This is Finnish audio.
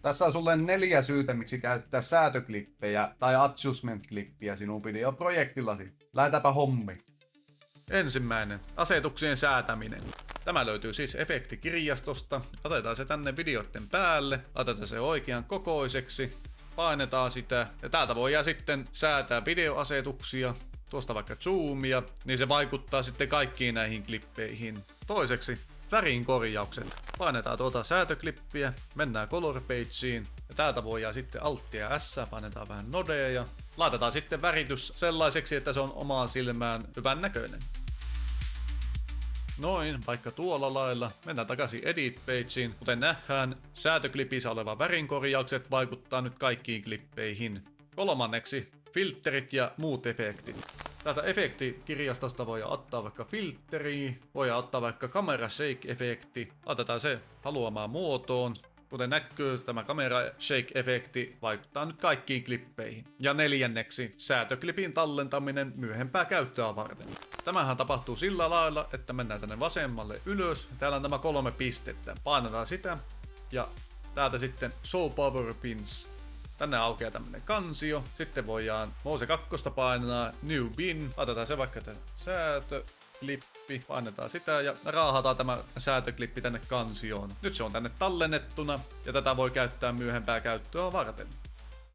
Tässä on sulle 4 syytä, miksi käyttää säätöklippejä tai adjustment-klippiä sinun videoprojektillasi. Lähdetäänpä hommi. Ensimmäinen. Asetuksien säätäminen. Tämä löytyy siis efektikirjastosta. Otetaan se tänne videoiden päälle. Laitetaan se oikean kokoiseksi. Painetaan sitä. Ja täältä voidaan sitten säätää videoasetuksia. Tuosta vaikka zoomia. Niin se vaikuttaa sitten kaikkiin näihin klippeihin. Toiseksi. Värin korjaukset. Painetaan tuota säätöklippiä, mennään color pageen ja täältä voidaan sitten Alt ja S, painetaan vähän nodea ja laitetaan sitten väritys sellaiseksi, että se on omaan silmään hyvän näköinen. Noin, vaikka tuolla lailla. Mennään takaisin Edit pageen. Kuten nähdään, säätöklipissä oleva värinkorjaukset vaikuttaa nyt kaikkiin klippeihin. Kolmanneksi, filterit ja muut efektit. Täältä efektikirjastosta voi ottaa vaikka filteri, voi ottaa vaikka camera shake-efekti. Laitetaan se haluamaan muotoon. Kuten näkyy, tämä camera shake-efekti vaikuttaa nyt kaikkiin klippeihin. Ja neljänneksi, säätöklipin tallentaminen myöhempää käyttöä varten. Tämähän tapahtuu sillä lailla, että mennään tänne vasemmalle ylös. Täällä on nämä 3 pistettä. Painetaan sitä ja täältä sitten Show Power Pins. Tänne aukeaa tämmönen kansio. Sitten voidaan Mouse 2 painaa New Bin. Laitetaan se vaikka tänne säätöklippi. Painetaan sitä ja raahataan tämä säätöklippi tänne kansioon. Nyt se on tänne tallennettuna ja tätä voi käyttää myöhempää käyttöä varten.